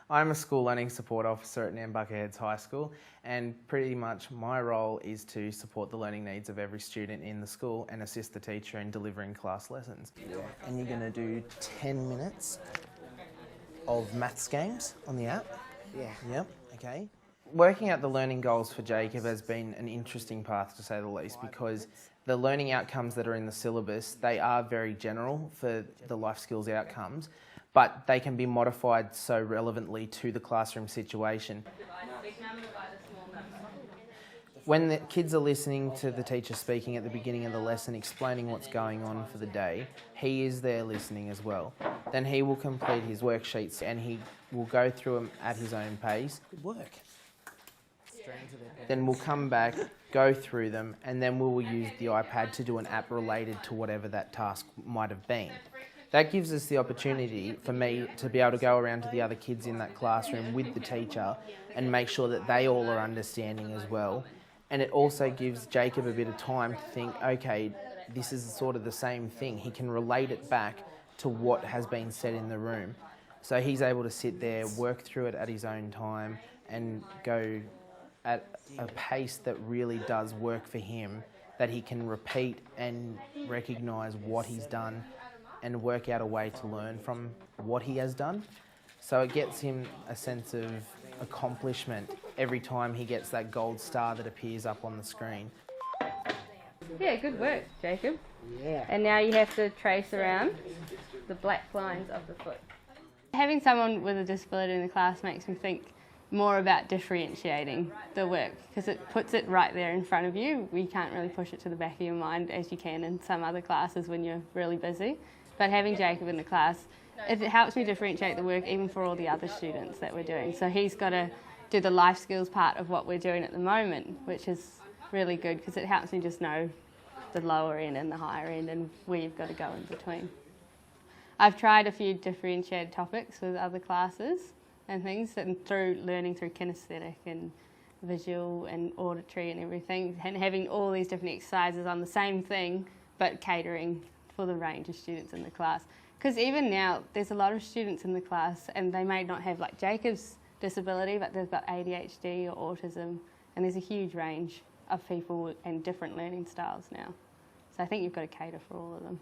I'm a school learning support officer at Nambucca Heads High School, and pretty much my role is to support the learning needs of every student in the school and assist the teacher in delivering class lessons. And you're going to do 10 minutes of maths games on the app? Yeah. Yep, okay. Working out the learning goals for Jacob has been an interesting path, to say the least, because the learning outcomes that are in the syllabus, they are very general for the life skills outcomes, but they can be modified so relevantly to the classroom situation. When the kids are listening to the teacher speaking at the beginning of the lesson, explaining what's going on for the day, he is there listening as well. Then he will complete his worksheets and he will go through them at his own pace. Good work. Then we'll come back, go through them, and then we will use the iPad to do an app related to whatever that task might have been. That gives us the opportunity for me to be able to go around to the other kids in that classroom with the teacher and make sure that they all are understanding as well. And it also gives Jacob a bit of time to think, okay, this is sort of the same thing. He can relate it back to what has been said in the room. So he's able to sit there, work through it at his own time, and go at a pace that really does work for him, that he can repeat and recognise what he's done and work out a way to learn from what he has done. So it gets him a sense of accomplishment every time he gets that gold star that appears up on the screen. Yeah, good work, Jacob. Yeah. And now you have to trace around the black lines of the foot. Having someone with a disability in the class makes me think more about differentiating the work, because it puts it right there in front of you. You can't really push it to the back of your mind as you can in some other classes when you're really busy. But having Jacob in the class, it helps me differentiate the work even for all the other students that we're doing. So he's got to do the life skills part of what we're doing at the moment, which is really good because it helps me just know the lower end and the higher end and where you've got to go in between. I've tried a few differentiated topics with other classes and things, and through learning through kinesthetic and visual and auditory and everything, and having all these different exercises on the same thing but catering for the range of students in the class. Because even now there's a lot of students in the class and they may not have like Jacob's disability, but they've got ADHD or autism, and there's a huge range of people and different learning styles now. So I think you've got to cater for all of them.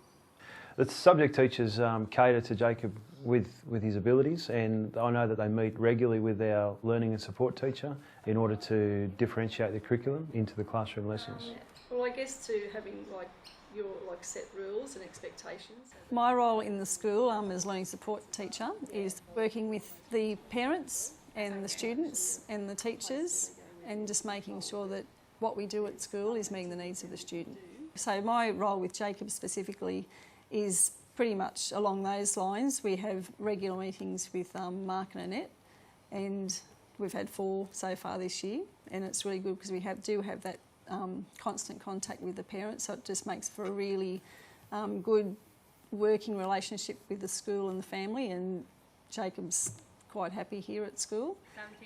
The subject teachers cater to Jacob with his abilities, and I know that they meet regularly with our learning and support teacher in order to differentiate the curriculum into the classroom lessons. Well, I guess to having your set rules and expectations. My role in the school as learning support teacher is working with the parents and the students and the teachers, and just making sure that what we do at school is meeting the needs of the student. So my role with Jacob specifically is pretty much along those lines. We have regular meetings with Mark and Annette, and we've had 4 so far this year, and it's really good because we do have that constant contact with the parents, so it just makes for a really good working relationship with the school and the family, and Jacob's quite happy here at school.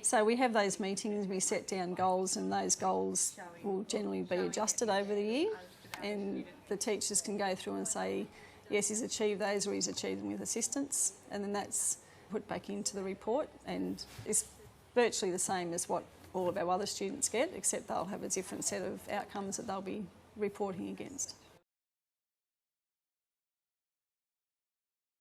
So we have those meetings, we set down goals, and those goals will generally be adjusted over the year, and the teachers can go through and say, yes, he's achieved those or he's achieved them with assistance, and then that's put back into the report, and it's virtually the same as what all of our other students get, except they'll have a different set of outcomes that they'll be reporting against.